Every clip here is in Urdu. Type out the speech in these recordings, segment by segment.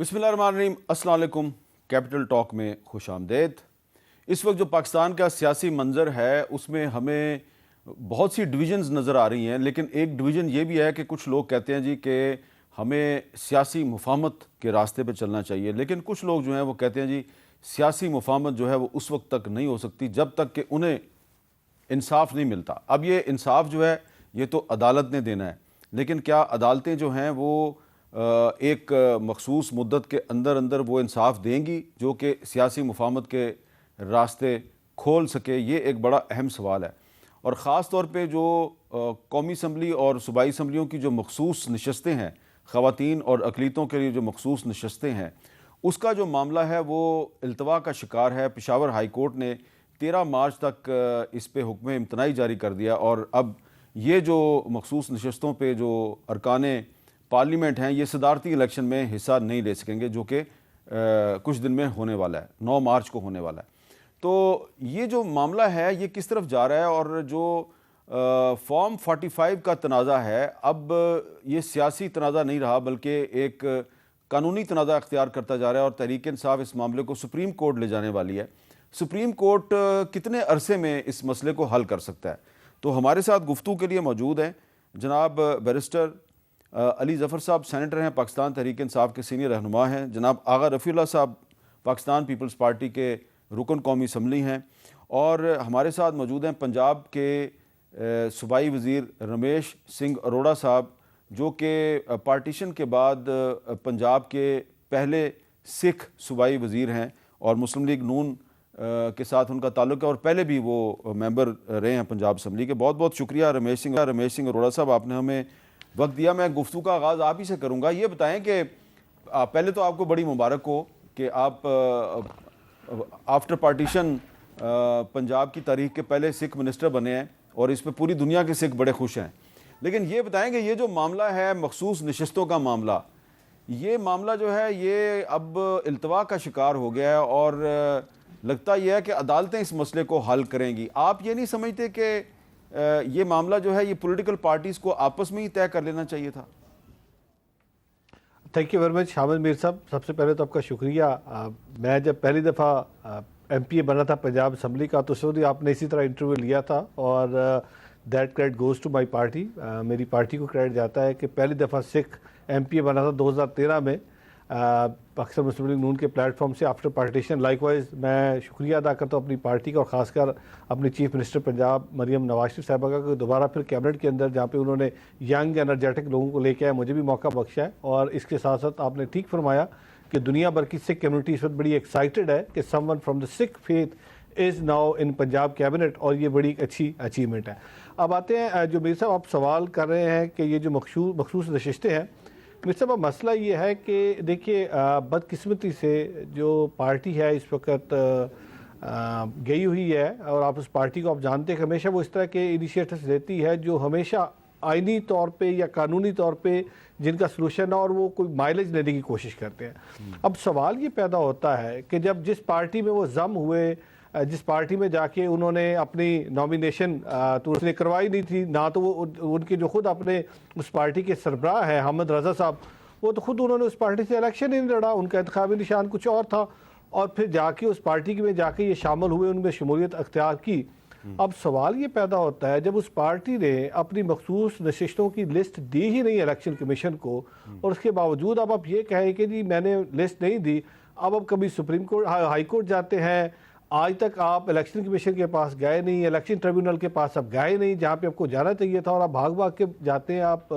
بسم اللہ الرحمن الرحیم، السلام علیکم۔ کیپٹل ٹاک میں خوش آمدید۔ اس وقت جو پاکستان کا سیاسی منظر ہے اس میں ہمیں بہت سی ڈویژنز نظر آ رہی ہیں، لیکن ایک ڈویژن یہ بھی ہے کہ کچھ لوگ کہتے ہیں جی کہ ہمیں سیاسی مفاہمت کے راستے پہ چلنا چاہیے، لیکن کچھ لوگ جو ہیں وہ کہتے ہیں جی سیاسی مفاہمت جو ہے وہ اس وقت تک نہیں ہو سکتی جب تک کہ انہیں انصاف نہیں ملتا۔ اب یہ انصاف جو ہے یہ تو عدالت نے دینا ہے، لیکن کیا عدالتیں جو ہیں وہ ایک مخصوص مدت کے اندر اندر وہ انصاف دیں گی جو کہ سیاسی مفاہمت کے راستے کھول سکے؟ یہ ایک بڑا اہم سوال ہے، اور خاص طور پہ جو قومی اسمبلی اور صوبائی اسمبلیوں کی جو مخصوص نشستیں ہیں، خواتین اور اقلیتوں کے لیے جو مخصوص نشستیں ہیں، اس کا جو معاملہ ہے وہ التوا کا شکار ہے۔ پشاور ہائی کورٹ نے 13 مارچ تک اس پہ حکم امتناعی جاری کر دیا، اور اب یہ جو مخصوص نشستوں پہ جو ارکان پارلیمنٹ ہیں یہ صدارتی الیکشن میں حصہ نہیں لے سکیں گے، جو کہ کچھ دن میں ہونے والا ہے، 9 مارچ کو ہونے والا ہے۔ تو یہ جو معاملہ ہے یہ کس طرف جا رہا ہے، اور جو فارم 45 کا تنازع ہے اب یہ سیاسی تنازع نہیں رہا بلکہ ایک قانونی تنازع اختیار کرتا جا رہا ہے، اور تحریک انصاف اس معاملے کو سپریم کورٹ لے جانے والی ہے۔ سپریم کورٹ کتنے عرصے میں اس مسئلے کو حل کر سکتا ہے؟ تو ہمارے ساتھ گفتگو کے لیے موجود ہیں جناب بیرسٹر علی ظفر صاحب، سینیٹر ہیں، پاکستان تحریک انصاف کے سینئر رہنما ہیں، جناب آغا رفیع اللہ صاحب پاکستان پیپلز پارٹی کے رکن قومی اسمبلی ہیں، اور ہمارے ساتھ موجود ہیں پنجاب کے صوبائی وزیر رمیش سنگھ اروڑا صاحب، جو کہ پارٹیشن کے بعد پنجاب کے پہلے سکھ صوبائی وزیر ہیں، اور مسلم لیگ نون کے ساتھ ان کا تعلق ہے، اور پہلے بھی وہ ممبر رہے ہیں پنجاب اسمبلی کے۔ بہت بہت شکریہ رمیش سنگھ اروڑا صاحب، آپ نے ہمیں وقت دیا۔ میں گفتگو کا آغاز آپ ہی سے کروں گا۔ یہ بتائیں کہ پہلے تو آپ کو بڑی مبارک ہو کہ آپ آفٹر پارٹیشن پنجاب کی تاریخ کے پہلے سکھ منسٹر بنے ہیں، اور اس پہ پوری دنیا کے سکھ بڑے خوش ہیں۔ لیکن یہ بتائیں کہ یہ جو معاملہ ہے مخصوص نشستوں کا معاملہ، یہ معاملہ جو ہے یہ اب التوا کا شکار ہو گیا ہے، اور لگتا یہ ہے کہ عدالتیں اس مسئلے کو حل کریں گی۔ آپ یہ نہیں سمجھتے کہ یہ معاملہ جو ہے یہ پولیٹیکل پارٹیز کو آپس میں ہی طے کر لینا چاہیے تھا؟ Thank you very much Hamid Mir صاحب، سب سے پہلے تو آپ کا شکریہ۔ میں جب پہلی دفعہ ایم پی اے بنا تھا پنجاب اسمبلی کا تو اس وقت آپ نے اسی طرح انٹرویو لیا تھا، اور that credit goes to my party, میری پارٹی کو کریڈٹ جاتا ہے کہ پہلی دفعہ سکھ ایم پی اے بنا تھا 2013 میں پاکستان مسلم لیگ نون کے پلیٹ فارم سے آفٹر پارٹیشن۔ لائک وائز میں شکریہ ادا کرتا ہوں اپنی پارٹی کا، اور خاص کر اپنی چیف منسٹر پنجاب مریم نواز شریف صاحبہ کا، کہ دوبارہ پھر کیبنٹ کے اندر جہاں پہ انہوں نے ینگ انرجیٹک لوگوں کو لے کے آئے، مجھے بھی موقع بخشا ہے۔ اور اس کے ساتھ ساتھ آپ نے ٹھیک فرمایا کہ دنیا بھر کی سکھ کمیونٹی اس وقت بڑی ایکسائٹڈ ہے کہ someone from the Sikh faith is now in Punjab cabinet, اور یہ بڑی اچھی اچیومنٹ ہے۔ اب آتے ہیں جو میر صاحب آپ سوال کر رہے ہیں کہ یہ جو مخصوص نشستیں ہیں، میر صاحب مسئلہ یہ ہے کہ دیکھیے بدقسمتی سے جو پارٹی ہے اس وقت گئی ہوئی ہے، اور آپ اس پارٹی کو آپ جانتے ہیں کہ ہمیشہ وہ اس طرح کے انیشیٹوز لیتی ہے جو ہمیشہ آئینی طور پہ یا قانونی طور پہ جن کا سلوشن ہے، اور وہ کوئی مائلیج لینے کی کوشش کرتے ہیں۔ اب سوال یہ پیدا ہوتا ہے کہ جب جس پارٹی میں وہ ضم ہوئے، جس پارٹی میں جا کے انہوں نے اپنی نامینیشن تو اس نے کروائی نہیں تھی، نہ تو وہ ان کے جو خود اپنے اس پارٹی کے سربراہ ہیں حامد رضا صاحب، وہ تو خود انہوں نے اس پارٹی سے الیکشن ہی نہیں لڑا، ان کا انتخابی نشان کچھ اور تھا، اور پھر جا کے اس پارٹی میں جا کے یہ شامل ہوئے، ان میں شمولیت اختیار کی۔ اب سوال یہ پیدا ہوتا ہے جب اس پارٹی نے اپنی مخصوص نشستوں کی لسٹ دی ہی نہیں الیکشن کمیشن کو، اور اس کے باوجود اب آپ یہ کہیں کہ جی میں نے لسٹ نہیں دی، اب کبھی سپریم کورٹ ہائی کورٹ جاتے ہیں، آج تک آپ الیکشن کمیشن کے پاس گئے نہیں، الیکشن ٹریبیونل کے پاس اب گئے نہیں جہاں پہ آپ کو جانا چاہیے تھا، اور آپ بھاگ کے جاتے ہیں آپ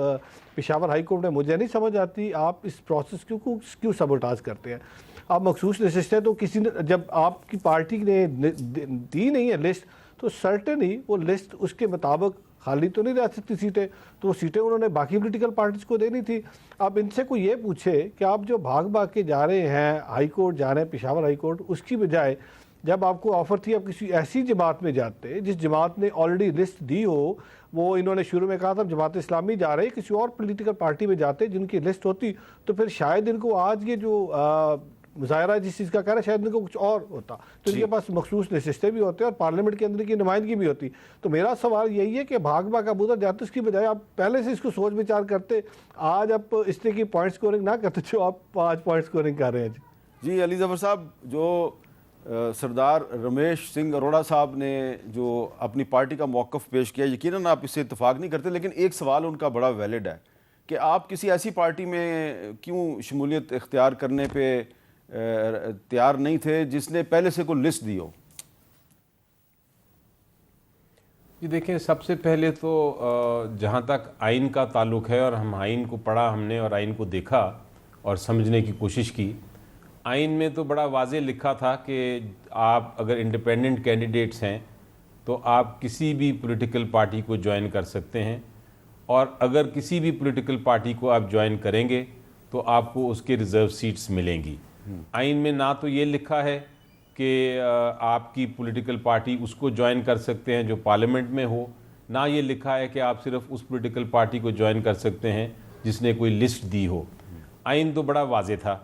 پشاور ہائی کورٹ میں۔ مجھے نہیں سمجھ آتی آپ اس پروسیس کیوں سبوٹاج کرتے ہیں۔ آپ مخصوص نشستیں تو کسی نے جب آپ کی پارٹی نے دی نہیں ہے لسٹ، تو سرٹن ہی وہ لسٹ اس کے مطابق خالی تو نہیں رہ سکتی سیٹیں، تو وہ سیٹیں انہوں نے باقی پولیٹیکل پارٹیز کو دینی تھی۔ اب ان سے کوئی یہ پوچھے کہ آپ جو بھاگ کے جا رہے ہیں ہائی کورٹ جا رہے ہیں پشاور ہائی کورٹ، اس کی بجائے جب آپ کو آفر تھی آپ کسی ایسی جماعت میں جاتے جس جماعت نے آلریڈی لسٹ دی ہو، وہ انہوں نے شروع میں کہا تھا جماعت اسلامی جا رہے، کسی اور پولیٹیکل پارٹی میں جاتے جن کی لسٹ ہوتی، تو پھر شاید ان کو آج یہ جو مظاہرہ جس چیز کا کر رہا ہے شاید ان کو کچھ اور ہوتا، تو ان کے پاس مخصوص نشستیں بھی ہوتے ہیں اور پارلیمنٹ کے اندر کی نمائندگی بھی ہوتی. تو میرا سوال یہی ہے کہ بھاگ بھاگ ابودھر جاتے اس کی بجائے آپ پہلے سے اس کو سوچ وچار کرتے، آج آپ اس طرح کی پوائنٹ سکورنگ نہ کرتے جو آپ آج پوائنٹ سکورنگ کر رہے ہیں. جی علی ظفر صاحب، جو سردار رمیش سنگھ اروڑا صاحب نے جو اپنی پارٹی کا موقف پیش کیا، یقیناً آپ اس سے اتفاق نہیں کرتے، لیکن ایک سوال ان کا بڑا ویلڈ ہے کہ آپ کسی ایسی پارٹی میں کیوں شمولیت اختیار کرنے پہ تیار نہیں تھے جس نے پہلے سے کوئی لسٹ دی ہو؟ یہ دیکھیں، سب سے پہلے تو جہاں تک آئین کا تعلق ہے، اور ہم آئین کو پڑھا ہم نے اور آئین کو دیکھا اور سمجھنے کی کوشش کی، آئین میں تو بڑا واضح لکھا تھا کہ آپ اگر انڈیپینڈنٹ کینڈیڈیٹس ہیں تو آپ کسی بھی پولیٹیکل پارٹی کو جوائن کر سکتے ہیں، اور اگر کسی بھی پولیٹیکل پارٹی کو آپ جوائن کریں گے تو آپ کو اس کے ریزرو سیٹس ملیں گی. آئین میں نہ تو یہ لکھا ہے کہ آپ کی پولیٹیکل پارٹی اس کو جوائن کر سکتے ہیں جو پارلیمنٹ میں ہو، نہ یہ لکھا ہے کہ آپ صرف اس پولیٹیکل پارٹی کو جوائن کر سکتے ہیں جس نے کوئی لسٹ دی ہو. آئین تو بڑا واضح تھا.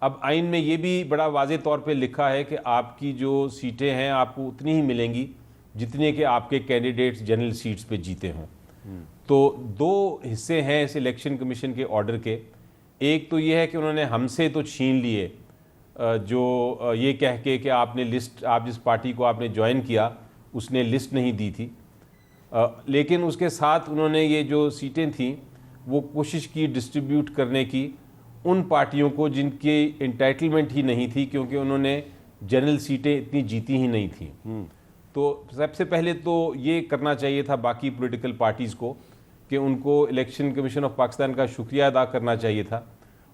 اب آئین میں یہ بھی بڑا واضح طور پہ لکھا ہے کہ آپ کی جو سیٹیں ہیں آپ کو اتنی ہی ملیں گی جتنے کہ آپ کے کینڈیڈیٹس جنرل سیٹس پہ جیتے ہوں. تو دو حصے ہیں اس الیکشن کمیشن کے آرڈر کے. ایک تو یہ ہے کہ انہوں نے ہم سے تو چھین لیے جو یہ کہہ کے کہ آپ نے لسٹ، آپ جس پارٹی کو آپ نے جوائن کیا اس نے لسٹ نہیں دی تھی، لیکن اس کے ساتھ انہوں نے یہ جو سیٹیں تھیں وہ کوشش کی ڈسٹریبیوٹ کرنے کی ان پارٹیوں کو جن کی انٹائٹلمنٹ ہی نہیں تھی، کیونکہ انہوں نے جنرل سیٹیں اتنی جیتی ہی نہیں تھیں. تو سب سے پہلے تو یہ کرنا چاہیے تھا باقی پولیٹیکل پارٹیز کو کہ ان کو الیکشن کمیشن آف پاکستان کا شکریہ ادا کرنا چاہیے تھا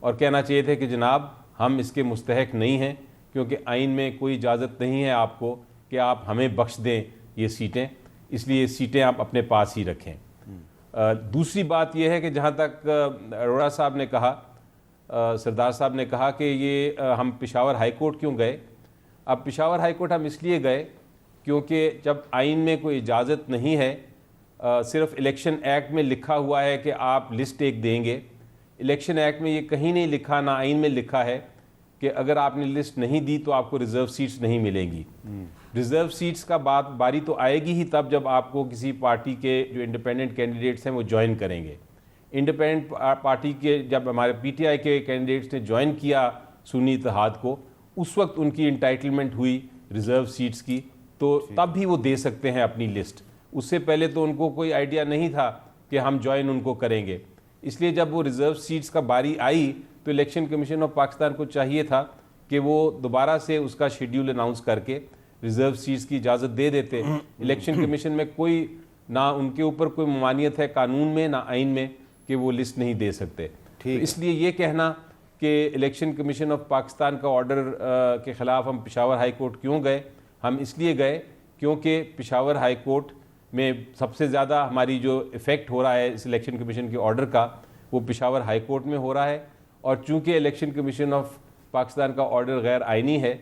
اور کہنا چاہیے تھا کہ جناب ہم اس کے مستحق نہیں ہیں، کیونکہ آئین میں کوئی اجازت نہیں ہے آپ کو کہ آپ ہمیں بخش دیں یہ سیٹیں، اس لیے یہ سیٹیں آپ اپنے پاس ہی رکھیں. دوسری بات یہ ہے کہ جہاں تک اروڑا صاحب نے کہا، سردار صاحب نے کہا کہ یہ ہم پشاور ہائی کورٹ کیوں گئے. اب پشاور ہائی کورٹ ہم اس لیے گئے کیونکہ جب آئین میں کوئی اجازت نہیں ہے، صرف الیکشن ایکٹ میں لکھا ہوا ہے کہ آپ لسٹ ایک دیں گے. الیکشن ایکٹ میں یہ کہیں نہیں لکھا، نہ آئین میں لکھا ہے کہ اگر آپ نے لسٹ نہیں دی تو آپ کو ریزرو سیٹس نہیں ملیں گی. ریزرو سیٹس کا باری تو آئے گی ہی تب جب آپ کو کسی پارٹی کے جو انڈیپینڈنٹ کینڈیڈیٹس ہیں وہ جوائن کریں گے. انڈیپینڈنٹ پارٹی کے جب ہمارے پی ٹی آئی کے کینڈیڈیٹس نے جوائن کیا سنی اتحاد کو، اس وقت ان کی انٹائٹلمنٹ ہوئی ریزرو سیٹس کی، تو تب بھی وہ دے سکتے ہیں اپنی لسٹ. اس سے پہلے تو ان کو کوئی آئیڈیا نہیں تھا کہ ہم جوائن ان کو کریں گے. اس لیے جب وہ ریزرو سیٹس کا باری آئی تو الیکشن کمیشن آف پاکستان کو چاہیے تھا کہ وہ دوبارہ سے اس کا شیڈیول اناؤنس کر کے ریزرو سیٹس کی اجازت دے دیتے. الیکشن کمیشن میں کوئی نہ ان کے اوپر کوئی ممانعت ہے قانون میں نہ آئین میں کہ وہ لسٹ نہیں دے سکتے. اس لیے یہ کہنا کہ الیکشن کمیشن آف پاکستان کا آرڈر کے خلاف ہم پشاور ہائی کورٹ کیوں گئے، ہم اس لیے گئے کیونکہ پشاور ہائی کورٹ میں سب سے زیادہ ہماری جو ایفیکٹ ہو رہا ہے اس الیکشن کمیشن کے آرڈر کا وہ پشاور ہائی کورٹ میں ہو رہا ہے. اور چونکہ الیکشن کمیشن آف پاکستان کا آرڈر غیر آئینی ہے،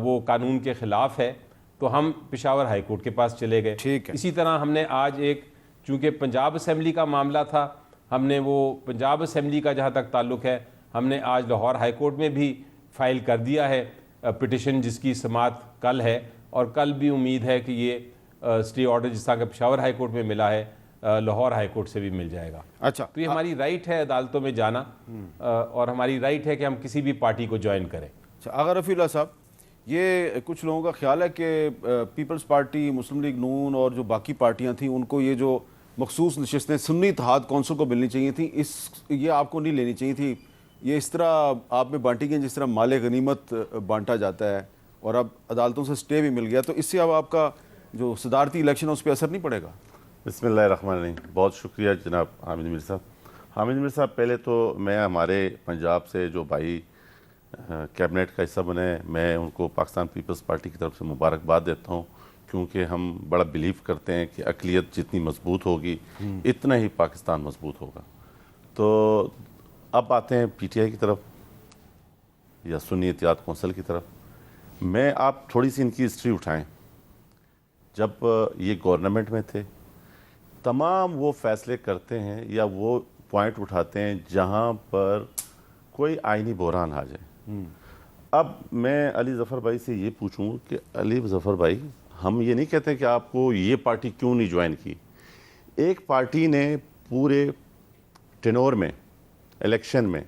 وہ قانون کے خلاف ہے، تو ہم پشاور ہائی کورٹ کے پاس چلے گئے. اسی طرح ہم نے آج چونکہ پنجاب اسمبلی کا معاملہ تھا، ہم نے وہ پنجاب اسمبلی کا جہاں تک تعلق ہے ہم نے آج لاہور ہائی کورٹ میں بھی فائل کر دیا ہے پٹیشن، جس کی سماعت کل ہے، اور کل بھی امید ہے کہ یہ اسٹے آرڈر جس طرح کہ پشاور ہائی کورٹ میں ملا ہے لاہور ہائی کورٹ سے بھی مل جائے گا. اچھا، تو یہ ہماری رائٹ ہے عدالتوں میں جانا، اور ہماری رائٹ ہے کہ ہم کسی بھی پارٹی کو جوائن کریں. اچھا آغا رفیع اللہ صاحب، یہ کچھ لوگوں کا خیال ہے کہ پیپلز پارٹی، مسلم لیگ نون اور جو باقی پارٹیاں تھیں ان کو یہ جو مخصوص نشستیں سنی اتحاد کونسل کو ملنی چاہیے تھیں، یہ آپ کو نہیں لینی چاہیے تھی. یہ اس طرح آپ میں بانٹی گئی جس طرح مال غنیمت بانٹا جاتا ہے، اور اب عدالتوں سے سٹے بھی مل گیا، تو اس سے اب آپ کا جو صدارتی الیکشن ہے اس پہ اثر نہیں پڑے گا؟ بسم اللہ الرحمن الرحیم. بہت شکریہ جناب حامد میر صاحب. حامد میر صاحب، پہلے تو میں ہمارے پنجاب سے جو بھائی کیبنٹ کا حصہ بنے، میں ان کو پاکستان پیپلز پارٹی کی طرف سے مبارکباد دیتا ہوں، کیونکہ ہم بڑا بلیو کرتے ہیں کہ اقلیت جتنی مضبوط ہوگی اتنا ہی پاکستان مضبوط ہوگا. تو اب آتے ہیں پی ٹی آئی کی طرف یا سنی اتحاد کونسل کی طرف. میں آپ تھوڑی سی ان کی ہسٹری اٹھائیں. جب یہ گورنمنٹ میں تھے تمام وہ فیصلے کرتے ہیں یا وہ پوائنٹ اٹھاتے ہیں جہاں پر کوئی آئینی بحران آ جائے. اب میں علی ظفر بھائی سے یہ پوچھوں کہ علی ظفر بھائی، ہم یہ نہیں کہتے کہ آپ کو یہ پارٹی کیوں نہیں جوائن کی. ایک پارٹی نے پورے ٹینور میں، الیکشن میں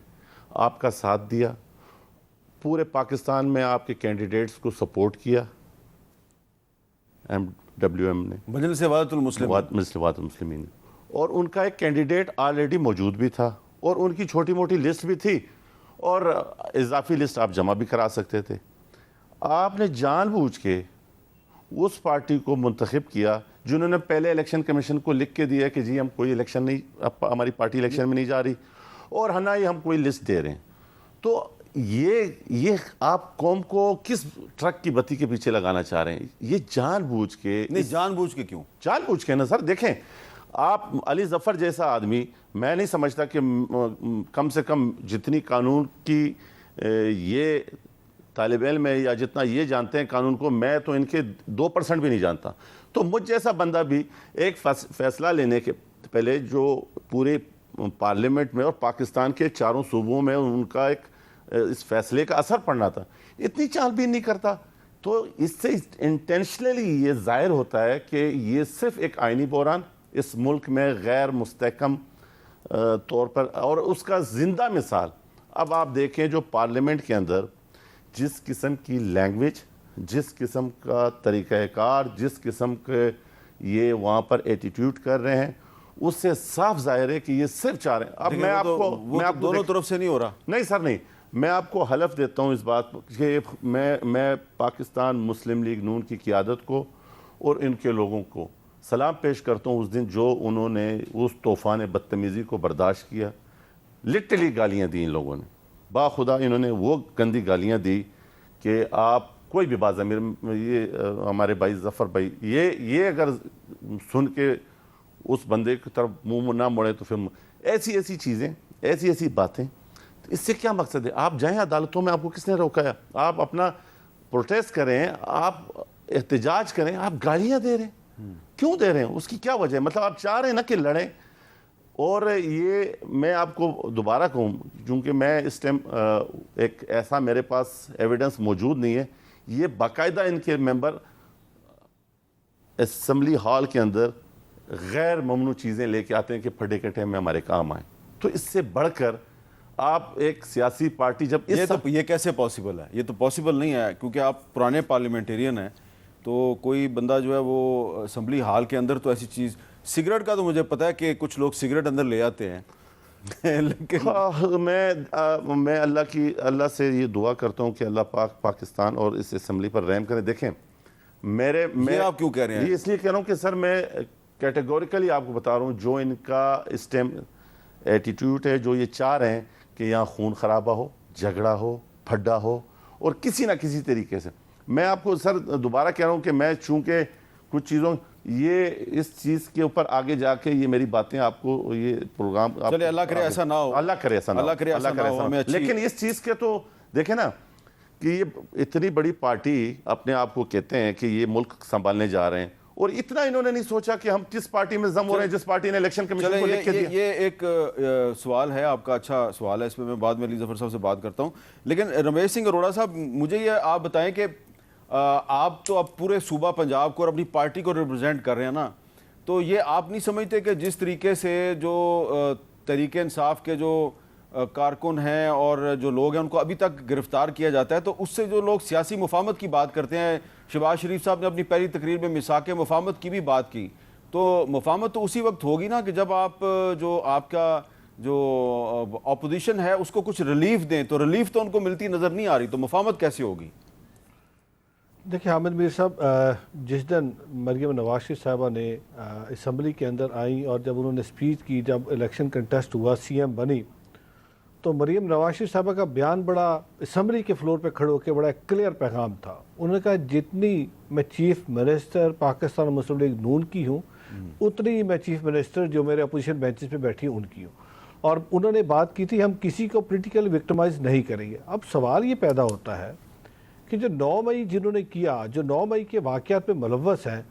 آپ کا ساتھ دیا، پورے پاکستان میں آپ کے کینڈیڈیٹس کو سپورٹ کیا، MWM نے، مجلس وحدت المسلمین، اور ان کا ایک کینڈیڈیٹ آلریڈی موجود بھی تھا، اور ان کی چھوٹی موٹی لسٹ بھی تھی، اور اضافی لسٹ آپ جمع بھی کرا سکتے تھے. آپ نے جان بوجھ کے اس پارٹی کو منتخب کیا جنہوں نے پہلے الیکشن کمیشن کو لکھ کے دیا کہ جی ہم کوئی الیکشن نہیں، ہماری پارٹی الیکشن میں نہیں جا رہی، اور نہ ہی ہم کوئی لسٹ دے رہے ہیں. تو یہ آپ قوم کو کس ٹرک کی بتی کے پیچھے لگانا چاہ رہے ہیں؟ یہ جان بوجھ کے نہیں، جان بوجھ کے کیوں؟ جان بوجھ کے نا سر. دیکھیں، آپ علی ظفر جیسا آدمی، میں نہیں سمجھتا کہ کم سے کم جتنی قانون کی یہ طالب علم ہے یا جتنا یہ جانتے ہیں قانون کو، میں تو ان کے 2% بھی نہیں جانتا. تو مجھ جیسا بندہ بھی ایک فیصلہ لینے کے پہلے جو پورے پارلیمنٹ میں اور پاکستان کے چاروں صوبوں میں ان کا ایک اس فیصلے کا اثر پڑنا تھا، اتنی چال بھی نہیں کرتا. تو اس سے انٹینشنلی یہ ظاہر ہوتا ہے کہ یہ صرف ایک آئینی بحران اس ملک میں غیر مستحکم طور پر، اور اس کا زندہ مثال اب آپ دیکھیں جو پارلیمنٹ کے اندر جس قسم کی لینگویج، جس قسم کا طریقہ کار، جس قسم کے یہ وہاں پر ایٹیٹیوڈ کر رہے ہیں، اس سے صاف ظاہر ہے کہ یہ صرف چاہ رہے ہیں. اب میں آپ کو دونوں طرف سے نہیں ہو رہا. نہیں سر، نہیں، میں آپ کو حلف دیتا ہوں اس بات کہ میں پاکستان مسلم لیگ نون کی قیادت کو اور ان کے لوگوں کو سلام پیش کرتا ہوں اس دن جو انہوں نے اس طوفان بدتمیزی کو برداشت کیا. لٹرلی گالیاں دی ان لوگوں نے، باخدا انہوں نے وہ گندی گالیاں دی کہ آپ کوئی بھی باز امیر، یہ ہمارے بھائی ظفر بھائی، یہ اگر سن کے اس بندے کی طرف منہ نہ موڑے تو پھر ایسی چیزیں، ایسی باتیں، اس سے کیا مقصد ہے؟ آپ جائیں عدالتوں میں، آپ کو کس نے روکا ہے؟ آپ اپنا پروٹیسٹ کریں، آپ احتجاج کریں، آپ گالیاں دے رہے ہیں، کیوں دے رہے ہیں؟ اس کی کیا وجہ ہے؟ مطلب آپ چاہ رہے ہیں نا کہ لڑیں. اور یہ میں آپ کو دوبارہ کہوں، چونکہ میں اس ٹائم ایک ایسا میرے پاس ایویڈنس موجود نہیں ہے، یہ باقاعدہ ان کے ممبر اسمبلی ہال کے اندر غیر ممنوع چیزیں لے کے آتے ہیں کہ پھڈے کے ٹائم میں ہمارے کام آئیں. تو اس سے بڑھ کر آپ ایک سیاسی پارٹی جب یہ کیسے پاسبل ہے؟ یہ تو پاسبل نہیں ہے، کیونکہ آپ پرانے پارلیمنٹیرین ہیں. تو کوئی بندہ جو ہے وہ اسمبلی ہال کے اندر تو ایسی چیز، سگریٹ کا تو مجھے پتا ہے کہ کچھ لوگ سگریٹ اندر لے آتے ہیں لیکن میں اللہ سے یہ دعا کرتا ہوں کہ اللہ پاکستان اور اس اسمبلی پر رحم کرے. دیکھیں یہ آپ کیوں کہہ رہے ہیں؟ یہ اس لیے کہہ رہا ہوں کہ سر میں کیٹیگوریکلی آپ کو بتا رہا ہوں، جو ان کا اس ٹائم ایٹیٹیوڈ ہے، جو یہ چاہ رہے ہیں کہ یہاں خون خرابہ ہو، جھگڑا ہو، پھڈا ہو، اور کسی نہ کسی طریقے سے. میں آپ کو سر دوبارہ کہہ رہا ہوں کہ میں چونکہ کچھ چیزوں یہ اس چیز کے اوپر آگے جا کے یہ میری باتیں آپ کو یہ پروگرام، چلے اللہ کرے ایسا نہ ہو، اللہ کرے ایسا نہ ہو. لیکن اس چیز کے تو دیکھیں نا کہ یہ اتنی بڑی پارٹی اپنے آپ کو کہتے ہیں کہ یہ ملک سنبھالنے جا رہے ہیں، اور اتنا انہوں نے نہیں سوچا کہ ہم کس پارٹی میں ضم ہو رہے ہیں، جس پارٹی نے الیکشن کمیشن کو لکھ کے دیا. یہ ایک سوال ہے آپ کا، اچھا سوال ہے، اس پہ میں بعد میں علی ظفر صاحب سے بات کرتا ہوں. لیکن رمیش سنگھ اروڑا صاحب، مجھے یہ آپ بتائیں کہ آپ تو اب پورے صوبہ پنجاب کو اور اپنی پارٹی کو ریپرزینٹ کر رہے ہیں نا، تو یہ آپ نہیں سمجھتے کہ جس طریقے سے جو تحریک انصاف کے جو کارکن ہیں اور جو لوگ ہیں ان کو ابھی تک گرفتار کیا جاتا ہے، تو اس سے جو لوگ سیاسی مفاہمت کی بات کرتے ہیں، شہباز شریف صاحب نے اپنی پہلی تقریر میں میثاق مفاہمت کی بھی بات کی، تو مفاہمت تو اسی وقت ہوگی نا کہ جب آپ جو آپ کا جو اپوزیشن ہے اس کو کچھ ریلیف دیں، تو ریلیف تو ان کو ملتی نظر نہیں آ رہی، تو مفاہمت کیسے ہوگی؟ دیکھیں حامد میر صاحب، جس دن مریم نواز شریف صاحبہ نے اسمبلی کے اندر آئیں اور جب انہوں نے اسپیچ کی، جب الیکشن کنٹیسٹ ہوا، سی ایم بنی، تو مریم نواز شریف صاحبہ کا بیان بڑا اسمبلی کے فلور پہ کھڑے ہو کے بڑا کلیئر پیغام تھا. انہوں نے کہا جتنی میں چیف منسٹر پاکستان مسلم لیگ نون کی ہوں، اتنی میں چیف منسٹر جو میرے اپوزیشن بینچز پہ بیٹھی ہیں ان کی ہوں. اور انہوں نے بات کی تھی ہم کسی کو پولیٹیکل وکٹمائز نہیں کریں گے. اب سوال یہ پیدا ہوتا ہے کہ جو 9 مئی جنہوں نے کیا، جو 9 مئی کے واقعات پہ ملوث ہیں،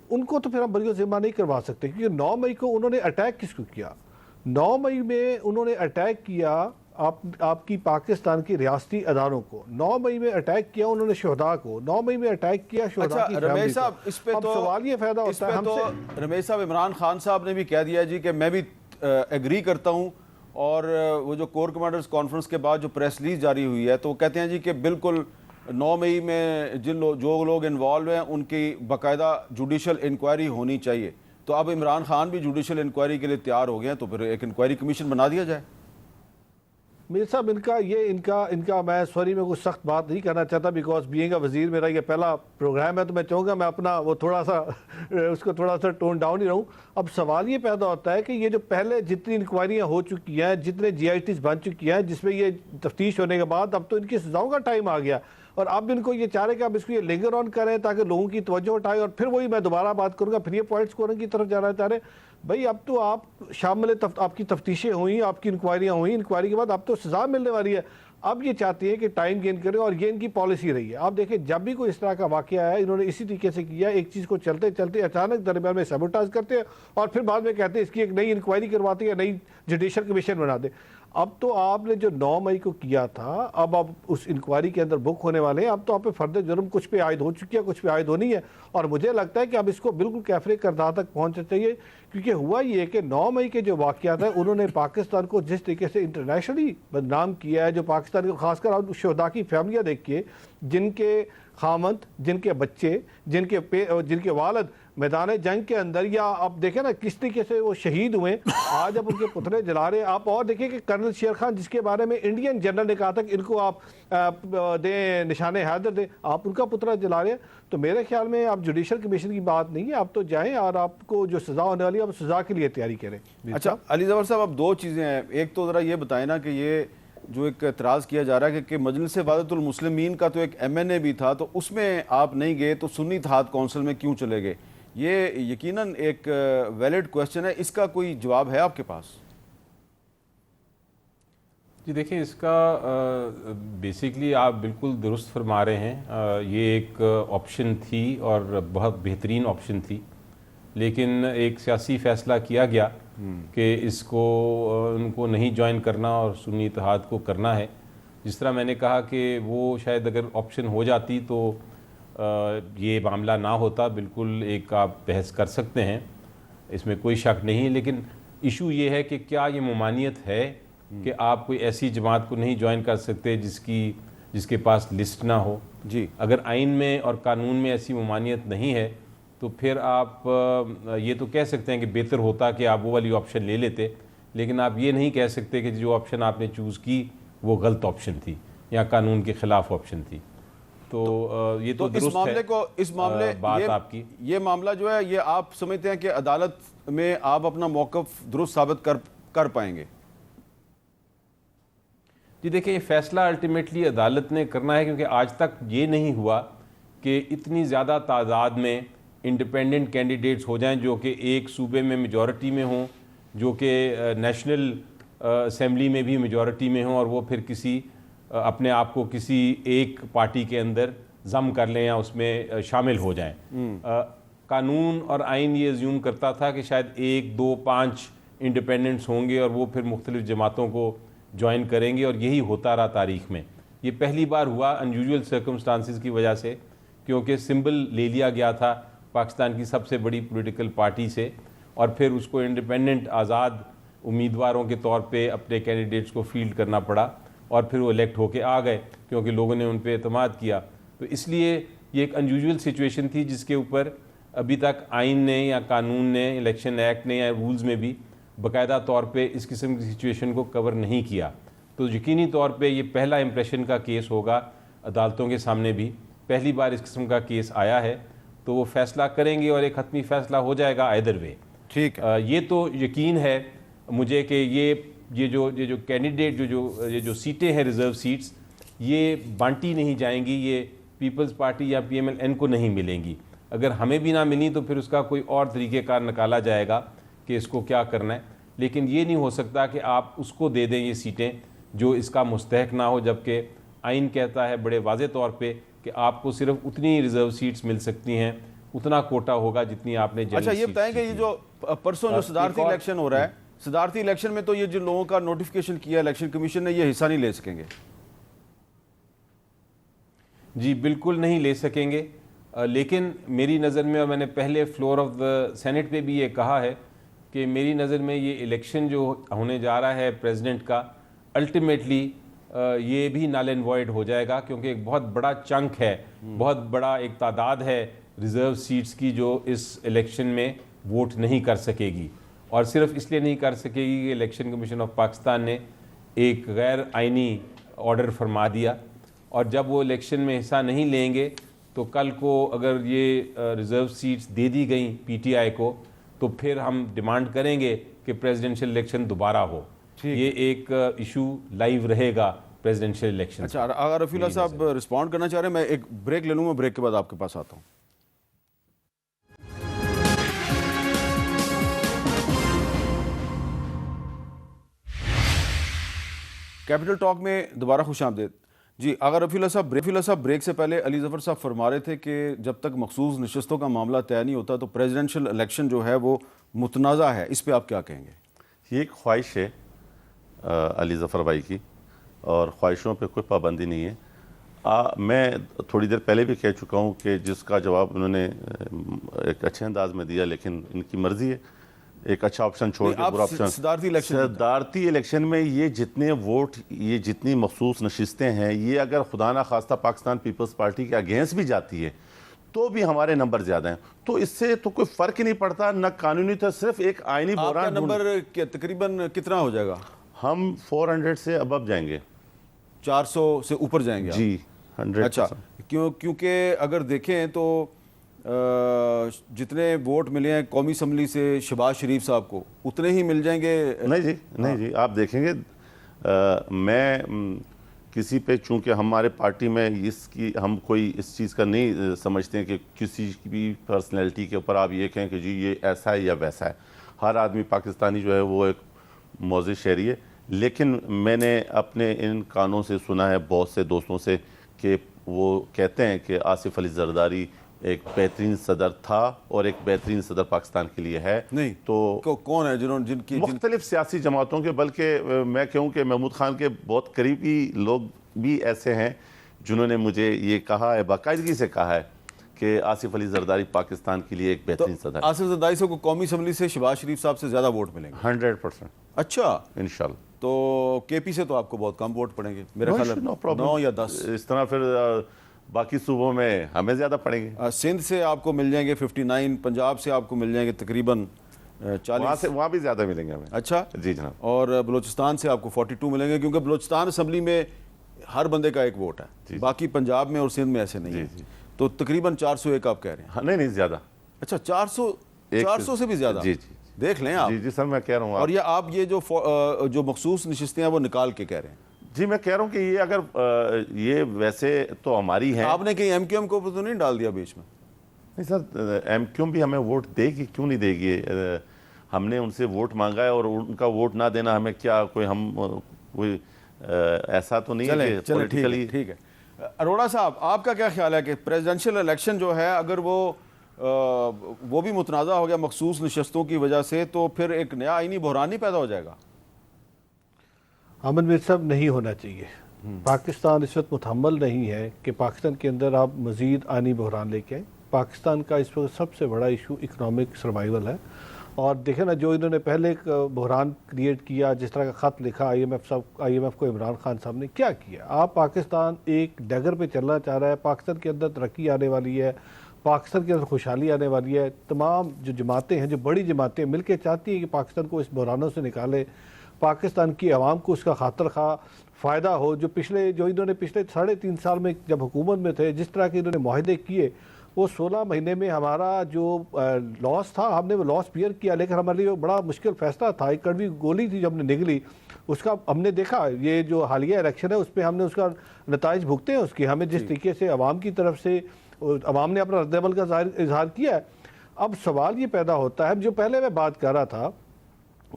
ان کو تو پھر ہم بری ذمہ نہیں کروا سکتے، کیونکہ 9 مئی کو انہوں نے اٹیک کس کو کیا؟ 9 مئی میں انہوں نے اٹیک کیا آپ کی پاکستان کی ریاستی اداروں کو 9 مئی میں اٹیک کیا انہوں نے شہداء کو، 9 مئی میں اٹیک کیا شہداء کی فیملی رمیش کو۔ صاحب اس پہ اب تو سوال یہ پیدا ہوتا ہے ہم سے، رمیش صاحب عمران خان صاحب نے بھی کہہ دیا جی کہ میں بھی ایگری کرتا ہوں، اور وہ جو کور کمانڈرز کانفرنس کے بعد جو پریس ریلیز جاری ہوئی ہے تو وہ کہتے ہیں جی کہ بالکل 9 مئی میں جو لوگ انوالو ہیں ان کی باقاعدہ جوڈیشل انکوائری ہونی چاہیے۔ تو اب عمران خان بھی جوڈیشل انکوائری کے لیے تیار ہو گئے ہیں، تو پھر ایک انکوائری کمیشن بنا دیا جائے۔ میر صاحب ان کا میں سوری میں کچھ سخت بات نہیں کرنا چاہتا، بیکاز بینگ اے وزیر میرا یہ پہلا پروگرام ہے، تو میں چاہوں گا میں اپنا وہ تھوڑا سا ٹون ڈاؤن ہی رہوں۔ اب سوال یہ پیدا ہوتا ہے کہ یہ جو پہلے جتنی انکوائریاں ہو چکی ہیں، جتنے جی آئی ٹیز بن چکی ہیں، جس میں یہ تفتیش ہونے کے بعد اب تو ان کی سزاؤں کا ٹائم آ گیا، اور اب ان کو یہ چاہ رہے کہ اب اس کو یہ لنگر آن کریں تاکہ لوگوں کی توجہ اٹھائے، اور پھر وہی میں دوبارہ بات کروں گا، پھر یہ پوائنٹ اسکورنگ کی طرف جانا چاہ رہے ہیں۔ بھائی اب تو آپ آپ کی تفتیشیں ہوئیں، آپ کی انکوائریاں ہوئیں، انکوائری کے بعد اب تو سزا ملنے والی ہے۔ اب یہ چاہتی ہے کہ ٹائم گین کریں، اور یہ ان کی پالیسی رہی ہے۔ آپ دیکھیں جب بھی کوئی اس طرح کا واقعہ ہے انہوں نے اسی طریقے سے کیا، ایک چیز کو چلتے چلتے اچانک درمیان میں سیبوٹاج کرتے ہیں، اور پھر بعد میں کہتے ہیں اس کی ایک نئی انکوائری کرواتے ہیں، نئی جوڈیشل کمیشن بنا دیں۔ اب تو آپ نے جو 9 مئی کو کیا تھا، اب آپ اس انکوائری کے اندر بک ہونے والے ہیں، اب تو آپ پہ فرد جرم کچھ پہ عائد ہو چکی ہے، کچھ پہ عائد ہونی ہے، اور مجھے لگتا ہے کہ اب اس کو بالکل کیفرے کردار تک پہنچنا چاہیے، کیونکہ ہوا یہ کہ 9 مئی کے جو واقعات ہیں انہوں نے پاکستان کو جس طریقے سے انٹرنیشنلی بدنام کیا ہے، جو پاکستان کو خاص کر شہداء کی فیملیاں دیکھیے، جن کے خامند، جن کے بچے، جن کے والد میدان جنگ کے اندر، یا آپ دیکھیں نا کس طریقے سے وہ شہید ہوئے، آج اب ان کے پتلے جلا رہے ہیں۔ آپ اور دیکھیں کہ کرنل شیر خان جس کے بارے میں انڈین جنرل نے کہا تھا کہ ان کو آپ دیں نشان حیدر دیں، آپ ان کا پتلا جلا رہے ہیں۔ تو میرے خیال میں اب جوڈیشل کمیشن کی بات نہیں ہے، آپ تو جائیں اور آپ کو جو سزا ہونے والی ہے اب سزا کے لیے تیاری کریں۔ اچھا علی زفر صاحب، اب 2 چیزیں ہیں، ایک تو ذرا یہ بتائیں نا کہ یہ جو ایک اعتراض کیا جا رہا ہے کہ مجلس وحدت المسلمین کا تو ایک MNA بھی تھا، تو اس میں آپ نہیں گئے تو سنی اتحاد کونسل میں کیوں چلے گئے؟ یہ یقیناً ایک ویلڈ کویسچن ہے، اس کا کوئی جواب ہے آپ کے پاس؟ جی دیکھیں، اس کا بیسیکلی آپ بالکل درست فرما رہے ہیں، یہ ایک آپشن تھی اور بہت بہترین آپشن تھی، لیکن ایک سیاسی فیصلہ کیا گیا کہ اس کو ان کو نہیں جوائن کرنا اور سنی اتحاد کو کرنا ہے۔ جس طرح میں نے کہا کہ وہ شاید اگر آپشن ہو جاتی تو یہ معاملہ نہ ہوتا، بالکل ایک آپ بحث کر سکتے ہیں، اس میں کوئی شک نہیں، لیکن ایشو یہ ہے کہ کیا یہ ممانعت ہے کہ آپ کوئی ایسی جماعت کو نہیں جوائن کر سکتے جس کے پاس لسٹ نہ ہو؟ جی، اگر آئین میں اور قانون میں ایسی ممانعت نہیں ہے تو پھر آپ یہ تو کہہ سکتے ہیں کہ بہتر ہوتا کہ آپ وہ والی آپشن لے لیتے، لیکن آپ یہ نہیں کہہ سکتے کہ جو آپشن آپ نے چوز کی وہ غلط آپشن تھی یا قانون کے خلاف آپشن تھی۔ تو یہ تو درست ہے بات آپ کی۔ یہ معاملہ جو ہے یہ آپ سمجھتے ہیں کہ عدالت میں آپ اپنا موقف درست ثابت کر پائیں گے؟ جی دیکھیں، یہ فیصلہ الٹیمیٹلی عدالت نے کرنا ہے، کیونکہ آج تک یہ نہیں ہوا کہ اتنی زیادہ تعداد میں انڈیپینڈنٹ کینڈیڈیٹس ہو جائیں جو کہ ایک صوبے میں میجورٹی میں ہوں، جو کہ نیشنل اسمبلی میں بھی میجورٹی میں ہوں، اور وہ پھر اپنے آپ کو کسی ایک پارٹی کے اندر ضم کر لیں یا اس میں شامل ہو جائیں۔ قانون اور آئین یہ ازیوم کرتا تھا کہ شاید 1، 2، 5 انڈیپینڈنٹس ہوں گے اور وہ پھر مختلف جماعتوں کو جوائن کریں گے، اور یہی ہوتا رہا تاریخ میں۔ یہ پہلی بار ہوا انیوژول سرکمسٹانسز کی وجہ سے، کیونکہ سمبل لے لیا گیا تھا پاکستان کی سب سے بڑی پولیٹیکل پارٹی سے، اور پھر اس کو انڈیپینڈنٹ آزاد امیدواروں کے طور پہ اپنے کینڈیڈیٹس کو فیلڈ کرنا پڑا، اور پھر وہ الیکٹ ہو کے آ گئے کیونکہ لوگوں نے ان پہ اعتماد کیا۔ تو اس لیے یہ ایک انیوژول سچویشن تھی جس کے اوپر ابھی تک آئین نے یا قانون نے، الیکشن ایکٹ نے یا رولز میں بھی باقاعدہ طور پہ اس قسم کی سچویشن کو کور نہیں کیا۔ تو یقینی طور پہ یہ پہلا امپریشن کا کیس ہوگا عدالتوں کے سامنے بھی، پہلی بار اس قسم کا کیس آیا ہے، تو وہ فیصلہ کریں گے اور ایک حتمی فیصلہ ہو جائے گا ایدر وے۔ ٹھیک ہے، یہ تو یقین ہے مجھے کہ یہ جو کینڈیڈیٹ یہ جو سیٹیں ہیں ریزرو سیٹس، یہ بانٹی نہیں جائیں گی، یہ پیپلز پارٹی یا PMLN کو نہیں ملیں گی۔ اگر ہمیں بھی نہ ملیں تو پھر اس کا کوئی اور طریقہ کار نکالا جائے گا کہ اس کو کیا کرنا ہے، لیکن یہ نہیں ہو سکتا کہ آپ اس کو دے دیں یہ سیٹیں جو اس کا مستحق نہ ہو، جبکہ آئین کہتا ہے بڑے واضح طور پہ کہ آپ کو صرف اتنی ریزرو سیٹس مل سکتی ہیں، اتنا کوٹا ہوگا جتنی آپ نے اچھا یہ بتائیں کہ یہ جو پرسوں جو صدارتی الیکشن ہو رہا ہے، صدارتی الیکشن میں تو یہ جن لوگوں کا نوٹیفیکیشن کیا الیکشن کمیشن نے یہ حصہ نہیں لے سکیں گے؟ جی بالکل نہیں لے سکیں گے، لیکن میری نظر میں، اور میں نے پہلے فلور آف دا سینٹ پہ بھی یہ کہا ہے کہ میری نظر میں یہ الیکشن جو ہونے جا رہا ہے پریزیڈنٹ کا، الٹیمیٹلی یہ بھی نل اینڈ وائڈ ہو جائے گا، کیونکہ ایک بہت بڑا چنک ہے، بہت بڑا ایک تعداد ہے ریزرو سیٹس کی جو اس الیکشن میں ووٹ نہیں کر سکے گی، اور صرف اس لیے نہیں کر سکے گی کہ الیکشن کمیشن آف پاکستان نے ایک غیر آئینی آرڈر فرما دیا، اور جب وہ الیکشن میں حصہ نہیں لیں گے تو کل کو اگر یہ ریزرو سیٹس دے دی گئیں پی ٹی آئی کو تو پھر ہم ڈیمانڈ کریں گے کہ پریزیڈنشیل الیکشن دوبارہ ہو۔ یہ ایک ایشو لائیو رہے گا پریزیڈنشیل الیکشن۔ اچھا، اگر رفیع اللہ صاحب رسپونڈ کرنا چاہ رہے ہیں، میں ایک بریک لے لوں گا، بریک کے بعد آپ کے پاس آتا ہوں۔ کیپٹل ٹاک میں دوبارہ خوش آمدید۔ جی، اگر رفیع اللہ صاحب بریک سے پہلے علی ظفر صاحب فرما رہے تھے کہ جب تک مخصوص نشستوں کا معاملہ طے نہیں ہوتا تو پریزیڈنشیل الیکشن جو ہے وہ متنازع ہے، اس پہ آپ کیا کہیں گے؟ یہ ایک خواہش ہے علی ظفر بھائی کی، اور خواہشوں پہ کوئی پابندی نہیں ہے۔ میں تھوڑی دیر پہلے بھی کہہ چکا ہوں کہ جس کا جواب انہوں نے ایک اچھے انداز میں دیا، لیکن ان کی مرضی ہے، ایک اچھا آپشن چھوڑ کے برا آپشن۔ صدارتی الیکشن میں یہ جتنے ووٹ، یہ جتنی مخصوص نشستیں ہیں، یہ اگر خدا نہ خواستہ پاکستان پیپلز پارٹی کے اگینسٹ بھی جاتی ہے تو بھی ہمارے نمبر زیادہ ہیں، تو اس سے تو کوئی فرق ہی نہیں پڑتا، نہ قانونی تھا، صرف ایک آئینی بحران۔ آپ کا نمبر تقریباً کتنا ہو جائے گا؟ ہم 400 سے ابب جائیں گے، 400 سے اوپر جائیں گے جی 100۔ اچھا، کیونکہ اگر دیکھیں تو جتنے ووٹ ملے ہیں قومی اسمبلی سے شہباز شریف صاحب کو، اتنے ہی مل جائیں گے؟ نہیں جی، آپ دیکھیں گے، میں کسی پہ، چونکہ ہمارے پارٹی میں ہم کوئی اس چیز کا نہیں سمجھتے ہیں کہ کسی بھی پرسنالٹی کے اوپر آپ یہ کہیں کہ جی یہ ایسا ہے یا ویسا ہے۔ ہر آدمی پاکستانی جو ہے وہ ایک موضوع شہری ہے، لیکن میں نے اپنے ان کانوں سے سنا ہے بہت سے دوستوں سے کہ وہ کہتے ہیں کہ آصف علی زرداری ایک بہترین صدر تھا اور ایک بہترین صدر پاکستان کے لیے ہے۔ نہیں تو کون ہے جن کی مختلف سیاسی جماعتوں کے، بلکہ میں کہوں کہ محمود خان کے بہت قریبی لوگ بھی ایسے ہیں جنہوں نے مجھے یہ کہا ہے، باقاعدگی سے کہا ہے کہ آصف علی زرداری پاکستان کے لیے ایک بہترین صدر ہے۔ آصف زرداری سے کو قومی اسمبلی سے شہباز شریف صاحب سے زیادہ ووٹ ملیں گے؟ 100%۔ اچھا، انشاءاللہ۔ تو کے پی سے تو آپ کو بہت کم ووٹ پڑیں گے میرا خیال ہے، 9 یا 10۔ اس طرح پھر باقی صوبوں میں ہمیں زیادہ پڑیں گے۔ سندھ سے آپ کو مل جائیں گے 59، پنجاب سے آپ کو مل جائیں گے تقریباً 40۔ وہاں بھی زیادہ ملیں گے ہمیں۔ اچھا جی جناب۔ اور بلوچستان سے آپ کو 42 ملیں گے، کیونکہ بلوچستان اسمبلی میں ہر بندے کا ایک ووٹ ہے، باقی پنجاب میں اور سندھ میں ایسے نہیں ہے، تو تقریباً 401 آپ کہہ رہے ہیں؟ نہیں زیادہ۔ اچھا، 400 سے بھی زیادہ؟ جی، دیکھ لیں آپ۔ جی سر، میں کہہ رہا ہوں۔ اور یہ آپ یہ جو مخصوص نشستیں ہیں وہ نکال کے کہہ رہے ہیں؟ جی میں کہہ رہا ہوں کہ یہ اگر یہ ویسے تو ہماری ہیں۔ آپ نے کہیں ایم کیو ایم کو تو نہیں ڈال دیا بیچ میں؟ نہیں سر، ایم کیو ایم بھی ہمیں ووٹ دے گی، کیوں نہیں دے گی؟ ہم نے ان سے ووٹ مانگا ہے، اور ان کا ووٹ نہ دینا ہمیں کیا کوئی ایسا تو نہیں ہے کہ پولیٹیکلی۔ ٹھیک ہے۔ اروڑا صاحب، آپ کا کیا خیال ہے کہ پریزیڈنشیل الیکشن جو ہے اگر وہ بھی متنازع ہو گیا مخصوص نشستوں کی وجہ سے، تو پھر ایک نیا آئینی بحران نہیں پیدا ہو جائے گا؟ احمد میر صاحب، نہیں ہونا چاہیے۔ پاکستان اس وقت متحمل نہیں ہے کہ پاکستان کے اندر آپ مزید آئینی بحران لے کے آئیں۔ پاکستان کا اس وقت سب سے بڑا ایشو اکنامک سروائیول ہے، اور دیکھیں نا جو انہوں نے پہلے ایک بحران کریٹ کیا، جس طرح کا خط لکھا آئی ایم ایف کو عمران خان صاحب نے کیا کیا۔ آپ پاکستان ایک ڈگر پہ چلنا چاہ رہا ہے، پاکستان کے اندر ترقی آنے والی ہے، پاکستان کے اندر خوشحالی آنے والی ہے۔ تمام جو جماعتیں ہیں، جو بڑی جماعتیں مل کے چاہتی ہیں کہ پاکستان کو اس بحرانوں سے نکالے، پاکستان کی عوام کو اس کا خاطر خواہ فائدہ ہو۔ جو انہوں نے پچھلے 3.5 سال میں جب حکومت میں تھے، جس طرح کے انہوں نے معاہدے کیے، وہ 16 مہینے میں ہمارا جو لاس تھا، ہم نے وہ لاس بیئر کیا، لیکن ہمارے لیے بڑا مشکل فیصلہ تھا۔ ایک کڑوی گولی تھی جو ہم نے نگلی، اس کا ہم نے دیکھا یہ جو حالیہ الیکشن ہے اس پہ ہم نے اس کا نتائج بھگتے ہیں اس کی۔ ہمیں جس طریقے سے عوام کی طرف سے عوام نے اپنا رد عمل کا اظہار کیا ہے۔ اب سوال یہ پیدا ہوتا ہے، جو پہلے میں بات کر رہا تھا،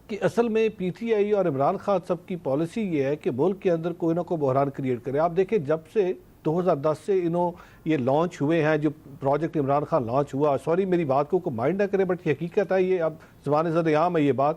کہ اصل میں پی ٹی آئی اور عمران خان صاحب کی پالیسی یہ ہے کہ ملک کے اندر کوئی نہ کوئی بحران کریٹ کرے۔ آپ دیکھیں جب سے 2010 سے یہ لانچ ہوئے ہیں، جو پروجیکٹ عمران خان لانچ ہوا، سوری میری بات کو مائنڈ نہ کرے، بٹ یہ حقیقت ہے، یہ اب زبان زد عام ہے یہ بات۔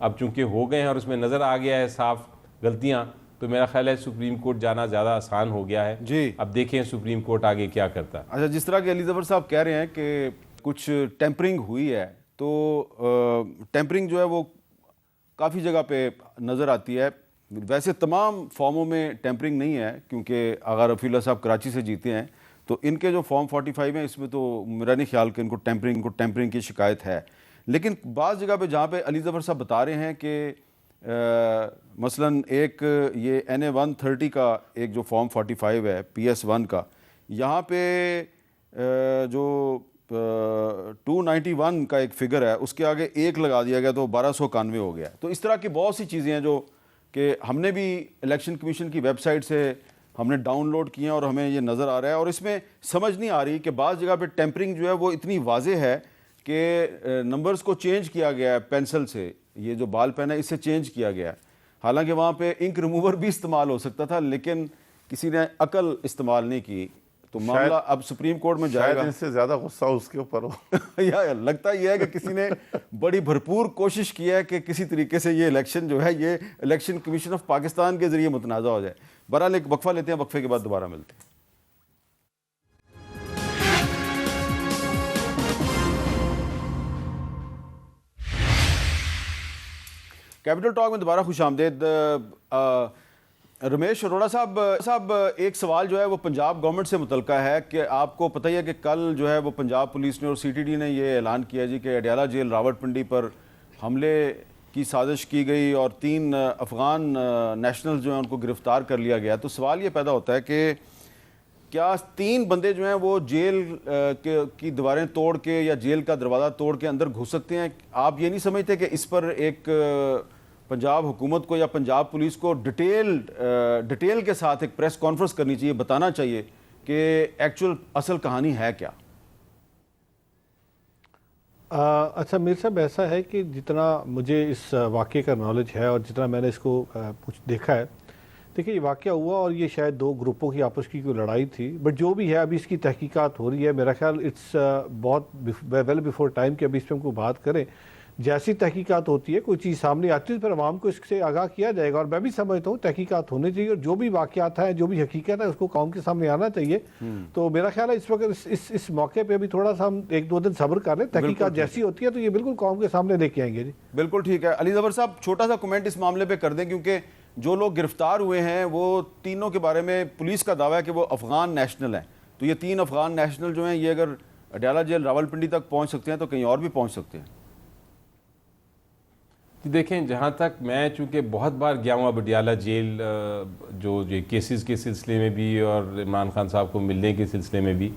اب چونکہ ہو گئے ہیں اور اس میں نظر آ گیا ہے صاف غلطیاں، تو میرا خیال ہے سپریم کورٹ جانا زیادہ آسان ہو گیا ہے. جی اب دیکھیں سپریم کورٹ آگے کیا کرتا ہے. اچھا، جس طرح کہ علی ظفر صاحب کہہ رہے ہیں کہ کچھ ٹیمپرنگ ہوئی ہے، تو ٹیمپرنگ جو ہے وہ کافی جگہ پہ نظر آتی ہے. ویسے تمام فارموں میں ٹیمپرنگ نہیں ہے، کیونکہ اگر رفیع اللہ صاحب کراچی سے جیتے ہیں تو ان کے جو فارم 45 ہیں اس میں تو میرا نہیں خیال کہ ان کو ٹیمپرنگ کی شکایت ہے. لیکن بعض جگہ پہ جہاں پہ علی ظفر صاحب بتا رہے ہیں کہ مثلاً ایک یہ NA-130 کا ایک جو فارم 45 ہے PS1 کا، یہاں پہ جو 291 کا ایک فگر ہے اس کے آگے 1 لگا دیا گیا تو 1291 ہو گیا. تو اس طرح کی بہت سی چیزیں ہیں جو کہ ہم نے بھی الیکشن کمیشن کی ویب سائٹ سے ہم نے ڈاؤن لوڈ کیے ہیں اور ہمیں یہ نظر آ رہا ہے، اور اس میں سمجھ نہیں آ رہی کہ بعض جگہ پہ ٹیمپرنگ جو ہے وہ اتنی واضح ہے کہ نمبرز کو چینج کیا گیا ہے پینسل سے، یہ جو بال پین ہے اس سے چینج کیا گیا ہے، حالانکہ وہاں پہ انک ریموور بھی استعمال ہو سکتا تھا لیکن کسی نے عقل استعمال نہیں کی. تو معاملہ اب سپریم کورٹ میں جائے گا. شاید اس سے زیادہ غصہ اس کے اوپر ہو. یا لگتا یہ ہے کہ کسی نے بڑی بھرپور کوشش کی ہے کہ کسی طریقے سے یہ الیکشن جو ہے یہ الیکشن کمیشن آف پاکستان کے ذریعے متنازع ہو جائے. بہرحال ایک وقفہ لیتے ہیں، وقفے کے بعد دوبارہ ملتے ہیں. کیپٹل ٹاک میں دوبارہ خوش آمدید. رمیش اروڑا صاحب ایک سوال جو ہے وہ پنجاب گورنمنٹ سے متعلقہ ہے کہ آپ کو پتہ ہی ہے کہ کل جو ہے وہ پنجاب پولیس نے اور CTD نے یہ اعلان کیا جی کہ اڈیالہ جیل راولپنڈی پر حملے کی سازش کی گئی اور 3 افغان نیشنل جو ہیں ان کو گرفتار کر لیا گیا. تو سوال یہ پیدا ہوتا ہے کہ کیا 3 بندے جو ہیں وہ جیل کی دیواریں توڑ کے یا جیل کا دروازہ توڑ کے اندر گھس سکتے ہیں؟ آپ یہ نہیں سمجھتے کہ اس پر ایک پنجاب حکومت کو یا پنجاب پولیس کو ڈیٹیل کے ساتھ ایک پریس کانفرنس کرنی چاہیے، بتانا چاہیے کہ ایکچوئل اصل کہانی ہے کیا؟ اچھا میر صاحب، ایسا ہے کہ جتنا مجھے اس واقعے کا نالج ہے اور جتنا میں نے اس کو کچھ دیکھا ہے، دیکھیں یہ واقعہ ہوا اور یہ شاید 2 گروپوں کی آپس کی کوئی لڑائی تھی، بٹ جو بھی ہے ابھی اس کی تحقیقات ہو رہی ہے. میرا خیال اٹس بہت ویل بیفور ٹائم کہ ابھی اس پہ ہم کو بات کریں. جیسی تحقیقات ہوتی ہے، کوئی چیز سامنے آتی ہے پھر عوام کو اس سے آگاہ کیا جائے گا. اور میں بھی سمجھتا ہوں تحقیقات ہونے چاہیے اور جو بھی واقعات ہیں، جو بھی حقیقت ہے اس کو قوم کے سامنے آنا چاہیے. تو میرا خیال ہے اس وقت اس موقع پہ بھی تھوڑا سا ہم 1-2 دن صبر کر لیں. تحقیقات جیسی ہوتی ہے تو یہ بالکل قوم کے سامنے لے کے آئیں گے. جی بالکل ٹھیک ہے. علی ظفر صاحب چھوٹا سا کمنٹ اس معاملے پہ کر دیں، کیونکہ جو لوگ گرفتار ہوئے ہیں وہ تینوں کے بارے میں پولیس کا دعویٰ ہے کہ وہ افغان نیشنل ہیں. تو یہ 3 افغان نیشنل جو ہیں یہ اگر اڈیالہ جیل راولپنڈی تک پہنچ سکتے ہیں تو کہیں اور بھی پہنچ سکتے ہیں. دیکھیں جہاں تک میں چونکہ بہت بار گیا ہوں اب اڈیالہ جیل جو کیسز کے سلسلے میں بھی اور عمران خان صاحب کو ملنے کے سلسلے میں بھی،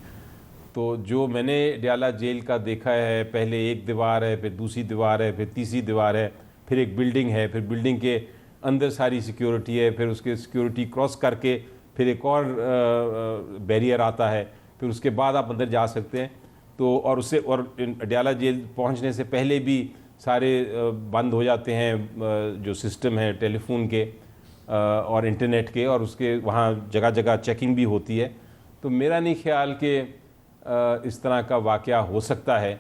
تو جو میں نے اڈیالہ جیل کا دیکھا ہے، پہلے ایک دیوار ہے، پھر دوسری دیوار ہے، پھر تیسری دیوار ہے، پھر ایک بلڈنگ ہے، پھر بلڈنگ کے اندر ساری سیکیورٹی ہے، پھر اس کے سیکیورٹی کراس کر کے پھر ایک اور بیریئر آتا ہے، پھر اس کے بعد آپ اندر جا سکتے ہیں. تو اور اس سے اور اڈیالہ جیل پہنچنے سے پہلے بھی سارے بند ہو جاتے ہیں جو سسٹم ہے ٹیلی فون کے اور انٹرنیٹ کے، اور اس کے وہاں جگہ جگہ چیکنگ بھی ہوتی ہے. تو میرا نہیں خیال کہ اس طرح کا واقعہ ہو سکتا ہے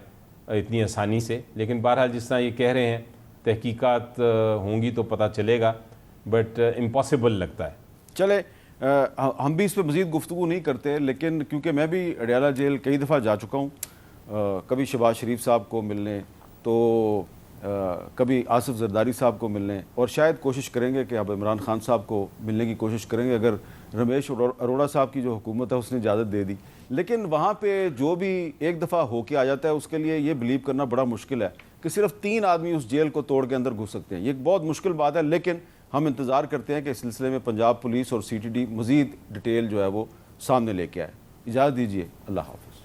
اتنی آسانی سے. لیکن بہرحال جس طرح یہ کہہ رہے ہیں تحقیقات ہوں گی تو پتہ چلے گا، بٹ امپاسبل لگتا ہے. چلے ہم بھی اس پہ مزید گفتگو نہیں کرتے، لیکن کیونکہ میں بھی اڈیالہ جیل کئی دفعہ جا چکا ہوں، کبھی شہباز شریف صاحب کو ملنے، تو کبھی آصف زرداری صاحب کو ملنے، اور شاید کوشش کریں گے کہ اب عمران خان صاحب کو ملنے کی کوشش کریں گے اگر رمیش اروڑا صاحب کی جو حکومت ہے اس نے اجازت دے دی. لیکن وہاں پہ جو بھی ایک دفعہ ہو کے آ جاتا ہے اس کے لیے یہ بلیو کرنا بڑا مشکل ہے کہ صرف 3 آدمی اس جیل کو توڑ کے اندر گھس سکتے ہیں. یہ ایک بہت مشکل بات ہے، لیکن ہم انتظار کرتے ہیں کہ اس سلسلے میں پنجاب پولیس اور CTD مزید ڈیٹیل جو ہے وہ سامنے لے کے آئے. اجازت دیجیے، اللہ حافظ.